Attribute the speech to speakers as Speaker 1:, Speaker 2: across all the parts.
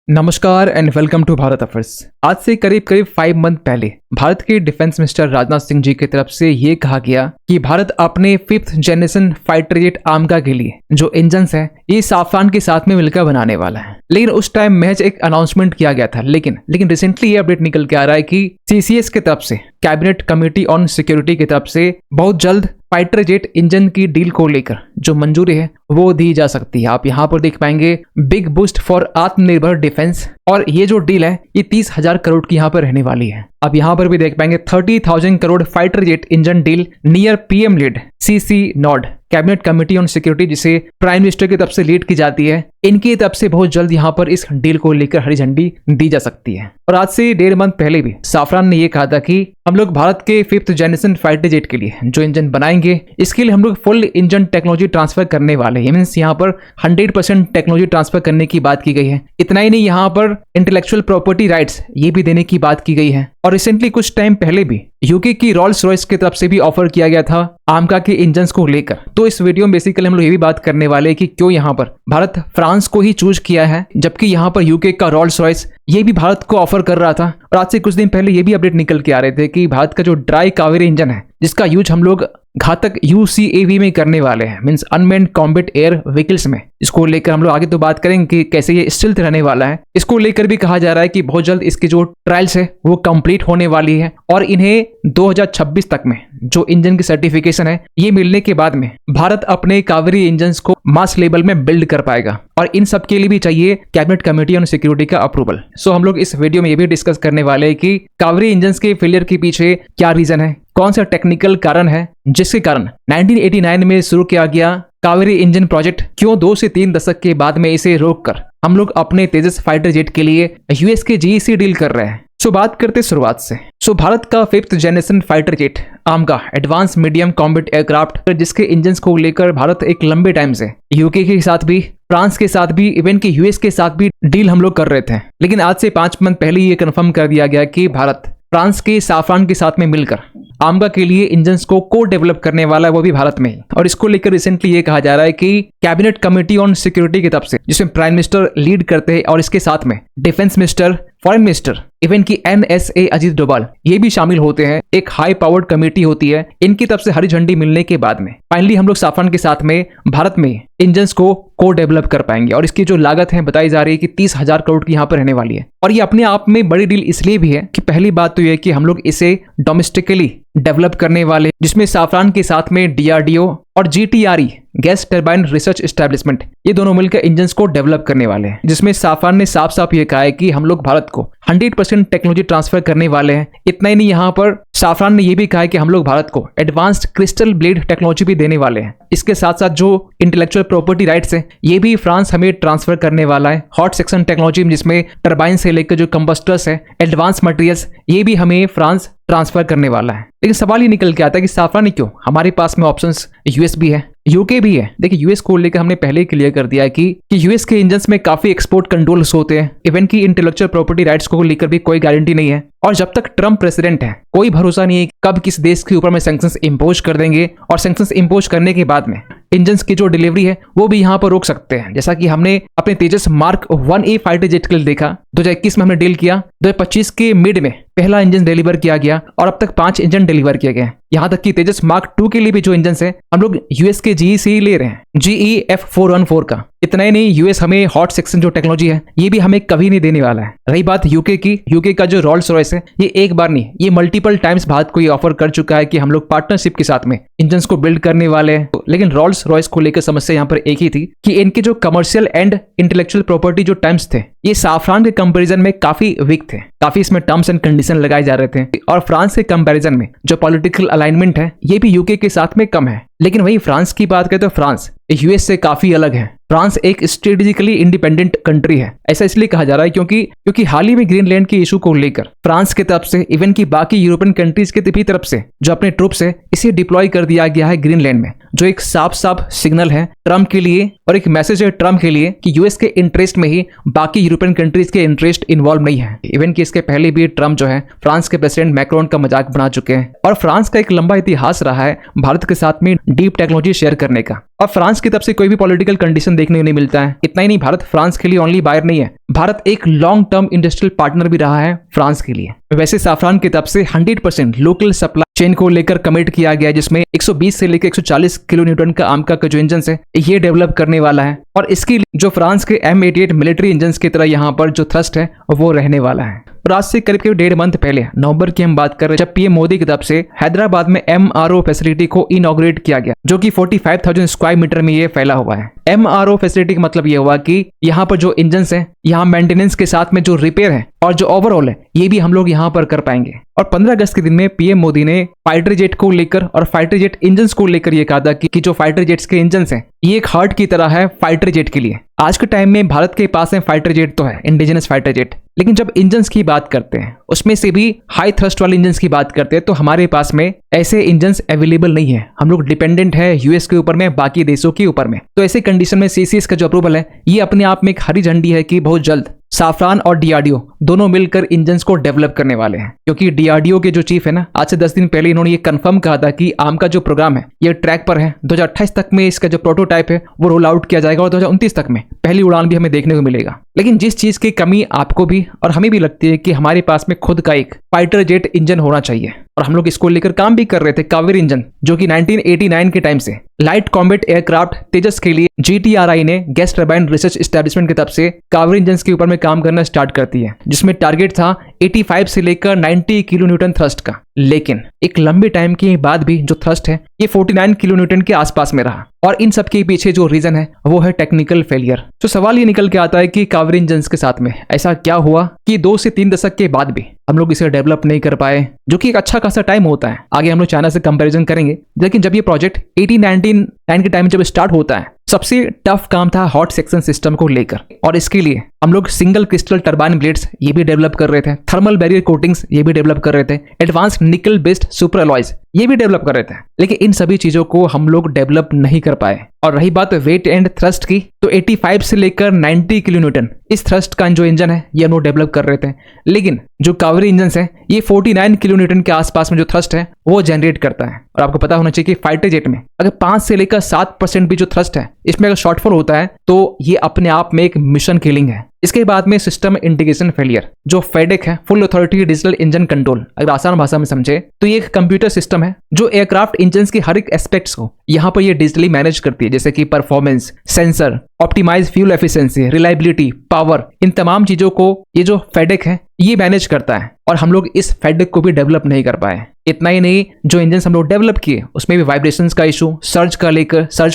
Speaker 1: नमस्कार and welcome to Bharat affairs. आज से करीब 5 मंथ पहले भारत के डिफेंस मिनिस्टर राजनाथ सिंह जी की तरफ से ये कहा गया कि भारत अपने 5th जनरेशन फाइटर जेट आमका के लिए जो इंजन्स है ये साफरान के साथ में मिलकर बनाने वाला है। लेकिन उस टाइम महज एक अनाउंसमेंट किया गया था। लेकिन रिसेंटली ये अपडेट निकल के आ रहा है कि CCS की तरफ से, कैबिनेट कमेटी ऑन सिक्योरिटी की तरफ से बहुत जल्द फाइटर जेट इंजन की डील को लेकर जो मंजूरी है वो दी जा सकती है। आप यहाँ पर देख पाएंगे बिग बूस्ट फॉर आत्मनिर्भर डिफेंस, और ये जो डील है ये 30,000 करोड़ की यहाँ पर रहने वाली है। अब यहाँ पर भी देख पाएंगे 30,000 crore fighter jet engine deal near PM lead CC nod, cabinet committee on security जिसे प्राइम मिनिस्टर की तरफ से लीड की जाती है, इनकी तरफ से बहुत जल्द यहाँ पर इस डील को लेकर हरी झंडी दी जा सकती है। और आज से 1.5 मंथ पहले भी साफरान ने यह कहा था कि हम लोग भारत के 5th जनरेशन फाइटर जेट के लिए जो इंजन बनाएंगे इसके लिए हम लोग फुल इंजन टेक्नोलॉजी ट्रांसफर करने वाले हैं। मींस यहाँ पर 100% टेक्नोलॉजी ट्रांसफर करने की बात की गई है। इतना ही नहीं, यहाँ पर इंटेलेक्चुअल प्रॉपर्टी राइट्स ये भी देने की बात की गई है। और रिसेंटली कुछ टाइम पहले भी यूके की रॉल्स रॉयस की तरफ से भी ऑफर किया गया था आमका के इंजन्स को लेकर। तो इस वीडियो में बेसिकली हम लोग ये भी बात करने वाले हैं कि क्यों यहाँ पर भारत फ्रांस को ही चूज किया है, जबकि यहाँ पर यूके का रॉल्स रॉयस ये भी भारत को ऑफर कर रहा था। और आज से कुछ दिन पहले ये भी अपडेट निकल के आ रहे थे कि भारत का जो ड्राई कावेरी इंजन है जिसका यूज हम लोग घातक UCAV में करने वाले हैं, means unmanned combat air vehicles में, इसको लेकर हम लोग आगे तो बात करेंगे कि कैसे ये स्टिल्थ रहने वाला है। इसको लेकर भी कहा जा रहा है कि बहुत जल्द इसकी जो ट्रायल्स है वो कंप्लीट होने वाली है और इन्हें 2026 तक में जो इंजन की सर्टिफिकेशन है ये मिलने के बाद में भारत अपने कावेरी इंजन्स को मास लेवल में बिल्ड कर पाएगा। और इन सब के लिए भी चाहिए कैबिनेट कमेटी ऑन सिक्योरिटी का अप्रूवल। सो हम लोग इस वीडियो में ये भी डिस्कस करने वाले हैं कि कावेरी इंजन्स के फेलियर के पीछे क्या रीजन है, कौन सा टेक्निकल कारण है जिसके कारण 1989 में शुरू किया गया कावेरी इंजन प्रोजेक्ट क्यों 2 से 3 दशक के बाद में इसे रोककर हम लोग अपने तेजस फाइटर जेट के लिए US के GEC डील कर रहे हैं। सो बात करते शुरुआत से। भारत का 5th जनरेशन फाइटर जेट आमका एडवांस मीडियम कॉम्बैट एयरक्राफ्ट, जिसके इंजन्स को लेकर भारत एक लंबे टाइम से यूके के साथ भी, फ्रांस के साथ भी, इवन कि US के साथ भी डील हम लोग कर रहे थे। लेकिन आज से 5 मंथ पहले ये कंफर्म कर दिया गया कि भारत फ्रांस के साफरान के साथ में मिलकर आमका के लिए इंजन्स को डेवलप करने वाला है, वो भी भारत में ही। और इसको लेकर रिसेंटली ये कहा जा रहा है कि कैबिनेट कमेटी ऑन सिक्योरिटी की तरफ से, जिसमें प्राइम मिनिस्टर लीड करते हैं और इसके साथ में defence minister, foreign minister, even की NSA अजीत डोभाल ये भी शामिल होते हैं। एक हाई पावर्ड कमेटी होती है। इनकी तरफ से हरी झंडी मिलने के बाद में फाइनली हम लोग साफरान के साथ में भारत में इंजन्स को डेवलप कर पाएंगे। और इसकी जो लागत है बताई जा रही है कि 30,000 करोड़ की यहाँ पर रहने वाली है। और ये अपने आप में बड़ी डील इसलिए भी है कि पहली बात तो यह है कि हम लोग इसे डोमेस्टिकली डेवलप करने वाले, जिसमें साफरान के साथ में DRDO और GTRE gas turbine research establishment ये दोनों मिलकर इंजन्स को डेवलप करने वाले हैं। जिसमें साफरान ने साफ साफ ये कहा है कि हम लोग भारत को 100% टेक्नोलॉजी ट्रांसफर करने वाले हैं। इतना ही नहीं, यहाँ पर साफरान ने यह भी कहा है कि हम लोग भारत को एडवांस्ड क्रिस्टल ब्लेड टेक्नोलॉजी भी देने वाले हैं। इसके साथ साथ जो इंटेलेक्चुअल प्रॉपर्टी राइट्स है ये भी फ्रांस हमें ट्रांसफर करने वाला है। हॉट सेक्शन टेक्नोलॉजी जिसमें टर्बाइन से लेकर जो कंबस्टर्स है, एडवांस मटेरियल्स, ये भी हमें फ्रांस ट्रांसफर करने वाला है। लेकिन सवाल ये निकल के आता है कि साफरान ही क्यों, हमारे पास में ऑप्शंस US भी है, UK भी है। देखिए US को लेकर हमने पहले ही क्लियर कर दिया है कि US के इंजन्स में काफी एक्सपोर्ट कंट्रोल्स होते हैं। इवन की इंटेलेक्चुअल प्रॉपर्टी राइट्स को लेकर भी कोई गारंटी नहीं है। और जब तक ट्रम्प प्रेसिडेंट है कोई भरोसा नहीं है कब किस देश के ऊपर में सैंक्शंस इंपोज कर देंगे। और सैंक्शंस इंपोज करने के बाद में इंजन्स की जो डिलीवरी है वो भी यहाँ पर रोक सकते हैं। जैसा कि हमने अपने तेजस मार्क 1A फाइटर जेट के लिए देखा, 2021 में हमने डील किया, 2025 के मिड में पहला इंजन डिलीवर किया गया और अब तक 5 इंजन डिलीवर किए गए। यहाँ तक कि तेजस मार्क 2 के लिए भी जो इंजन है हम लोग US के GEC ले रहे हैं, GE-F414 का। इतना ही नहीं, US हमें हॉट सेक्शन जो टेक्नोलॉजी है ये भी हमें कभी नहीं देने वाला है। रही बात यूके की, यूके का जो रॉल्स रॉयस है ये एक बार नहीं, ये मल्टीपल टाइम्स भारत को ये ऑफर कर चुका है कि हम लोग पार्टनरशिप के साथ में इंजन्स को बिल्ड करने वाले हैं। लेकिन रॉल्स रॉयस को लेकर समस्या यहाँ पर एक ही थी कि इनके जो कमर्शियल एंड इंटेलेक्चुअल प्रॉपर्टी जो टर्म्स थे ये साफरान के कंपैरिजन में काफी वीक थे। काफी इसमें टर्म्स एंड कंडीशन लगाए जा रहे थे। और फ्रांस के कंपैरिजन में जो पॉलिटिकल अलाइनमेंट है ये भी यूके के साथ में कम है। लेकिन वही फ्रांस की बात करें तो फ्रांस US से काफी अलग है। फ्रांस एक स्ट्रेटेजिकली इंडिपेंडेंट कंट्री है। ऐसा इसलिए कहा जा रहा है क्योंकि हाल ही में ग्रीनलैंड के इशू को लेकर फ्रांस की तरफ से, इवन की बाकी यूरोपियन कंट्रीज की भी तरफ से जो अपने ट्रूप्स है इसे डिप्लॉय कर दिया गया है ग्रीनलैंड में, जो एक साफ साफ सिग्नल है ट्रम्प के लिए और एक मैसेज है ट्रम्प के लिए कि US के इंटरेस्ट में ही, बाकी यूरोपियन कंट्रीज के इंटरेस्ट इन्वॉल्व नहीं है। इवन कि इसके पहले भी ट्रम्प जो है फ्रांस के प्रेसिडेंट मैक्रोन का मजाक बना चुके हैं। और फ्रांस का एक लंबा इतिहास रहा है भारत के साथ में डीप टेक्नोलॉजी शेयर करने का। और फ्रांस की तरफ से कोई भी पॉलिटिकल कंडीशन देखने को नहीं मिलता है। इतना ही नहीं, भारत फ्रांस के लिए ओनली बायर नहीं है, भारत एक लॉन्ग टर्म इंडस्ट्रियल पार्टनर भी रहा है फ्रांस के लिए। वैसे साफरान की तरफ से 100% लोकल सप्लाई चेन को लेकर कमिट किया गया है, जिसमें 120 से लेकर 140 किलो न्यूटन का आमका का जो इंजन है ये डेवलप करने वाला है, और इसकी जो फ्रांस के M88 मिलिट्री इंजन की तरह यहाँ पर जो थ्रस्ट है वो रहने वाला है। और आज से करीब 1.5 मंथ पहले नवंबर की हम बात कर रहे हैं, जब पीएम मोदी की तरफ से हैदराबाद में MRO फैसिलिटी को इनॉग्रेट किया गया, जो कि 45,000 स्क्वायर मीटर में ये फैला हुआ है। MRO फैसिलिटी का मतलब ये हुआ कि यहाँ पर जो इंजन है, यहाँ मेंटेनेंस के साथ में जो रिपेयर है और जो ओवरऑल है ये भी हम लोग यहाँ पर कर पाएंगे। और 15 अगस्त के दिन में पीएम मोदी ने फाइटर जेट को लेकर और फाइटर जेट इंजन को लेकर ये कहा था कि जो फाइटर जेट्स के इंजन हैं ये एक हार्ट की तरह है फाइटर जेट के लिए। आज के टाइम में भारत के पास में फाइटर जेट तो है, इंडिजिनस फाइटर जेट, लेकिन जब इंजन्स की बात करते हैं उसमें से भी हाई थ्रस्ट वाले इंजन्स की बात करते हैं तो हमारे पास में ऐसे इंजन्स अवेलेबल नहीं है। हम लोग डिपेंडेंट है यूएस के ऊपर में, बाकी देशों के ऊपर में। तो ऐसे कंडीशन में सीसीएस का जो अप्रूवल है ये अपने आप में एक हरी झंडी है कि बहुत जल्द साफरान और डीआरडीओ दोनों मिलकर इंजन्स को डेवलप करने वाले हैं। क्योंकि डीआरडीओ के जो चीफ है ना, आज से 10 दिन पहले इन्होंने ये कंफर्म कहा था कि आम का जो प्रोग्राम है ये ट्रैक पर है। 2028 तक में इसका जो प्रोटोटाइप है वो रोल आउट किया जाएगा और 2029 तक में पहली उड़ान भी हमें देखने को मिलेगा। लेकिन जिस चीज की कमी आपको भी और हमें भी लगती है कि हमारे पास में खुद का एक फाइटर जेट इंजन होना चाहिए, और हम लोग इसको लेकर काम भी कर रहे थे। कावेरी इंजन जो कि 1989 के टाइम से लाइट कॉम्बैट एयरक्राफ्ट तेजस के लिए GTRI ने गैस टरबाइन रिसर्च एस्टेब्लिशमेंट की तरफ से कावेरी इंजन के ऊपर में काम करना स्टार्ट करती है, जिसमें टारगेट था 85 से लेकर 90 किलो न्यूटन थ्रस्ट का। लेकिन एक लंबे टाइम के बाद भी जो थ्रस्ट है ये 49 किलो न्यूटन के आसपास में रहा, और इन सब के पीछे जो रीजन है वो है टेक्निकल फेलियर। तो सवाल ये निकल के आता है कि कावेरी इंजन के साथ में ऐसा क्या हुआ कि 2 से 3 दशक के बाद भी हम लोग इसे डेवलप नहीं कर पाए, जो कि एक अच्छा खासा टाइम होता है। आगे हम लोग चाइना से कंपैरिजन करेंगे, लेकिन जब ये प्रोजेक्ट 1899 के टाइम जब स्टार्ट होता है, सबसे टफ काम था हॉट सेक्शन सिस्टम को लेकर, और इसके लिए हम लोग सिंगल क्रिस्टल टर्बाइन ब्लेड्स ये भी डेवलप कर रहे थे, थर्मल बैरियर कोटिंग्स ये भी डेवलप कर रहे थे, एडवांस निकल बेस्ड सुपर अलॉयज ये भी डेवलप कर रहे थे। लेकिन इन सभी चीजों को हम लोग डेवलप नहीं कर पाए। और रही बात वेट एंड थ्रस्ट की, तो 85 से लेकर 90 किलो न्यूटन इस थ्रस्ट का जो इंजन है ये हम लोग डेवलप कर रहे थे। लेकिन जो कावेरी इंजन है ये 49 किलो न्यूटन के आसपास में जो थ्रस्ट है वो जनरेट करता है। और आपको पता होना चाहिए कि फाइटर जेट में अगर 5 से लेकर 7% भी जो थ्रस्ट है इसमें अगर शॉर्टफॉल होता है तो ये अपने आप में एक मिशन किलिंग है। इसके बाद में सिस्टम इंटीग्रेशन फेलियर, जो फेडेक है full authority digital engine control, अगर आसान भाषा में समझे तो ये एक कंप्यूटर सिस्टम है जो एयरक्राफ्ट इंजन की हर एक एस्पेक्ट्स को यहाँ पर ये डिजिटली मैनेज करती है, जैसे कि performance, sensor, optimize fuel efficiency, reliability, power, इन तमाम चीजों को ये जो फेडेक है ये मैनेज करता है। और हम लोग इस फेडेक को भी डेवलप नहीं कर पाए। इतना ही नहीं, जो इंजन हम लोग डेवलप किए उसमें भी वाइब्रेशंस का इशू, सर्ज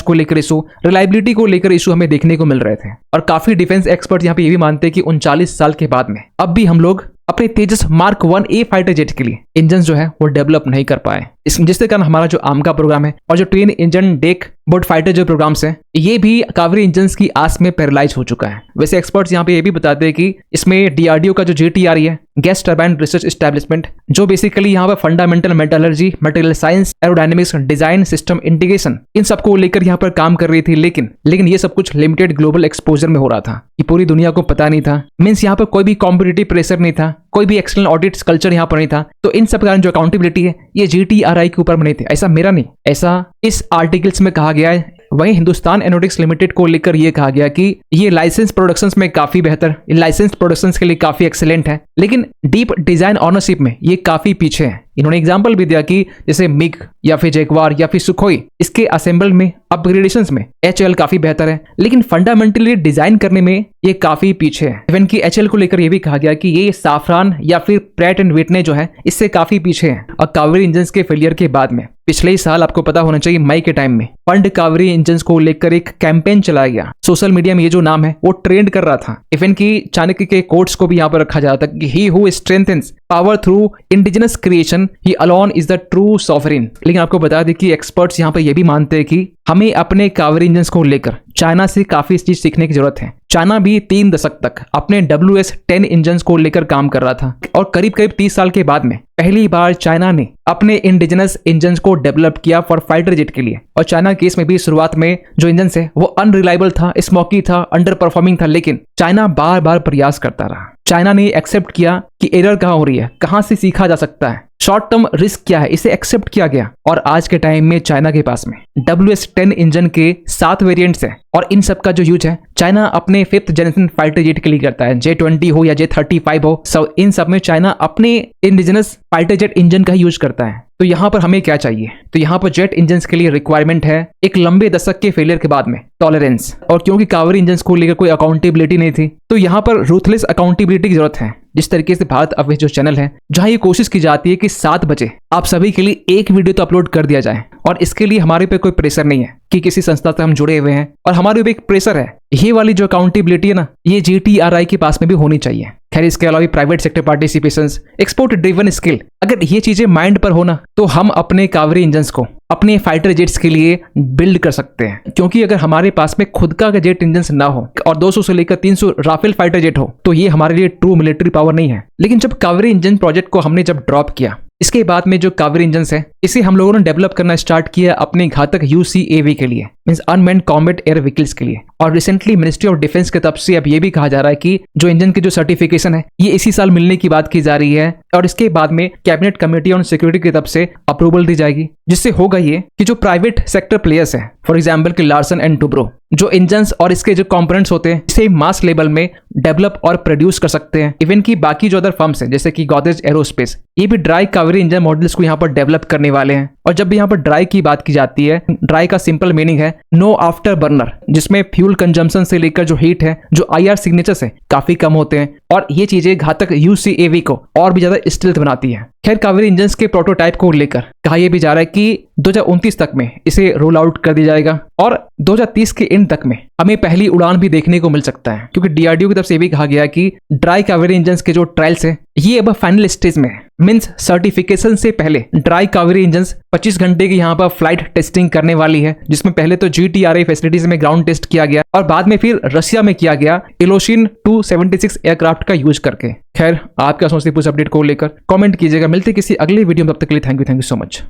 Speaker 1: को लेकर इशू, रिलायबिलिटी को लेकर इशू हमें देखने को मिल रहे थे। और काफी डिफेंस एक्सपर्ट यहाँ पे ये भी मानते हैं कि 39 साल के बाद में अब भी हम लोग अपने तेजस मार्क 1A फाइटर जेट के लिए इंजन जो है वो डेवलप नहीं कर पाए। जिसके कारण हमारा जो आमका प्रोग्राम है और जो train engine deck boat fighter जो प्रोग्राम्स है ये भी कावेरी इंजन की आस में पैरालाइज हो चुका है। वैसे एक्सपर्ट्स यहाँ पे ये भी बताते हैं कि इसमें डीआरडीओ का जो GTRI है, गैस टरबाइन रिसर्च एस्टेब्लिशमेंट, जो बेसिकली यहाँ पर fundamental metallurgy, material science, aerodynamics, design, system integration, इन सबको लेकर यहाँ पर काम कर रही थी। लेकिन ये सब कुछ लिमिटेड ग्लोबल एक्सपोजर में हो रहा था, ये पूरी दुनिया को पता नहीं था। मीन्स यहाँ पर कोई भी कॉम्पिटिटिव प्रेशर नहीं था, कोई भी एक्सटर्नल ऑडिट कल्चर यहाँ पर नहीं था। तो इन सब कारण जो अकाउंटेबिलिटी है ये GTRI के ऊपर नहीं थे। ऐसा मेरा नहीं, ऐसा इस आर्टिकल्स में कहा गया है। वहीं हिंदुस्तान एरोनॉटिक्स लिमिटेड को लेकर ये कहा गया कि ये लाइसेंस प्रोडक्शंस में काफी बेहतर, लाइसेंस प्रोडक्शंस के लिए काफी एक्सीलेंट है, लेकिन डीप डिजाइन ऑनरशिप में ये काफी पीछे है। इन्होंने एग्जांपल भी दिया कि जैसे मिग या फिर जैगवार या फिर सुखोई, इसके असेंबल में, अपग्रेडेशंस में HAL काफी बेहतर है, लेकिन फंडामेंटली डिजाइन करने में ये काफी पीछे है। इवन की HAL को लेकर ये भी कहा गया कि ये साफरान या फिर प्रैट एंड विटने जो है इससे काफी पीछे है। और कावेरी इंजन के फेलियर के बाद में पिछले ही साल आपको पता होना चाहिए मई के टाइम में फंड कावेरी इंजन को लेकर एक कैंपेन चलाया गया। सोशल मीडिया में ये जो नाम है वो ट्रेंड कर रहा था। इवन की चाणक्य के कोट्स को भी यहाँ पर रखा जाता कि he who strengthens power through indigenous creation he alone is the true sovereign. लेकिन आपको बता दें कि एक्सपर्ट्स यहाँ पर ये भी मानते हैं कि हमें अपने कावेरी इंजन को लेकर चाइना से काफी चीज सीखने की जरूरत है। चाइना भी 3 दशक तक अपने WS-10 इंजन को लेकर काम कर रहा था, और करीब 30 साल के बाद में पहली बार चाइना ने अपने इंडिजिनस इंजन को डेवलप किया फॉर फाइटर जेट के लिए। और चाइना केस में भी शुरुआत में जो इंजन है वो अनरिलायबल था, स्मोकी था, अंडर परफॉर्मिंग था, लेकिन चाइना बार बार प्रयास करता रहा। चाइना ने एक्सेप्ट किया कि एरर कहाँ हो रही है, कहाँ से सीखा जा सकता है। शॉर्ट टर्म रिस्क क्या है, इसे एक्सेप्ट किया गया। और आज के टाइम में चाइना के पास में WS-10 इंजन के 7 वेरिएंट्स हैं और इन सब का जो यूज है चाइना अपने 5th जनरेशन फाइटर जेट के लिए करता है। J-20 हो या J-35 हो, सब इन सब में चाइना अपने इंडिजिनस फाइटर जेट इंजन का यूज करता है। तो यहाँ पर हमें क्या चाहिए, तो यहाँ पर जेट इंजन के लिए रिक्वायरमेंट है एक लंबे दशक के फेलियर के बाद में टॉलरेंस। और क्योंकि कावेरी इंजन को लेकर कोई अकाउंटेबिलिटी नहीं थी, तो यहाँ पर रूथलेस अकाउंटेबिलिटी की जरूरत है। जिस तरीके से भारत अफेयर्स जो चैनल है, जहां ये कोशिश की जाती है कि 7 बजे आप सभी के लिए एक वीडियो तो अपलोड कर दिया जाए, और इसके लिए हमारे पे कोई प्रेशर नहीं है कि किसी संस्था से हम जुड़े हुए हैं, और हमारे पे एक प्रेशर है ये वाली जो अकाउंटेबिलिटी है ना, ये GTRI के पास में भी होनी चाहिए। खैर इसके अलावा private sector participation, export driven skill, अगर ये चीजें माइंड पर होना तो हम अपने कावेरी इंजन को अपने फाइटर जेट्स के लिए बिल्ड कर सकते हैं। क्योंकि अगर हमारे पास में खुद का जेट इंजन ना हो और 200 से लेकर 300 राफेल फाइटर जेट हो, तो ये हमारे लिए ट्रू मिलिट्री पावर नहीं है। लेकिन जब कावेरी इंजन प्रोजेक्ट को हमने जब ड्रॉप किया, इसके बाद में जो कावेरी इंजन है इसे हम लोगों ने डेवलप करना स्टार्ट किया अपने घातक UCAV के लिए, means unmanned combat air vehicles के लिए। और रिसेंटली मिनिस्ट्री ऑफ डिफेंस की तरफ से अब ये भी कहा जा रहा है कि जो इंजन की जो सर्टिफिकेशन है ये इसी साल मिलने की बात की जा रही है, और इसके बाद में कैबिनेट कमेटी ऑन सिक्योरिटी की तरफ से अप्रूवल दी जाएगी, जिससे होगा ये कि जो प्राइवेट सेक्टर प्लेयर्स है, फॉर एग्जाम्पल कि लार्सन एंड टुब्रो, जो इंजन्स और इसके जो कंपोनेंट्स होते हैं इसे मास लेवल में डेवलप और प्रोड्यूस कर सकते हैं। इवन की बाकी जो अदर फर्म्स हैं जैसे कि गोदरेज एरोस्पेस, ये भी ड्राई कावेरी इंजन मॉडल्स को यहाँ पर डेवलप करने वाले हैं। और जब भी यहाँ पर ड्राई की बात की जाती है, ड्राई का सिंपल मीनिंग है नो आफ्टर बर्नर, जिसमें फ्यूल कंजम्पशन से लेकर जो हीट है, जो IR सिग्नेचर्स है काफी कम होते हैं, और ये चीजें घातक UCAV को और भी ज्यादा स्टिल्थ बनाती है। खैर कावेरी इंजन्स के प्रोटोटाइप को लेकर कहा यह भी जा रहा है कि 2029 तक में इसे रोल आउट कर दिया जाएगा, और 2030 के एंड तक में हमें पहली उड़ान भी देखने को मिल सकता है। क्योंकि DRDO की तरफ से भी कहा गया कि ड्राई कावेरी इंजन्स के जो ट्रायल्स है ये अब फाइनल स्टेज में है। मींस सर्टिफिकेशन से पहले ड्राई कावेरी इंजन्स 25 घंटे की यहाँ पर फ्लाइट टेस्टिंग करने वाली है, जिसमें पहले तो GTRI फैसिलिटीज में ग्राउंड टेस्ट किया गया और बाद में फिर रशिया में किया गया इलोशिन 276 एयरक्राफ्ट का यूज करके। खैर आप क्या सोचते हैं पूरे अपडेट को लेकर, कमेंट कीजिएगा। मिलते किसी अगले वीडियो में, तब तक के लिए थैंक यू सो मच।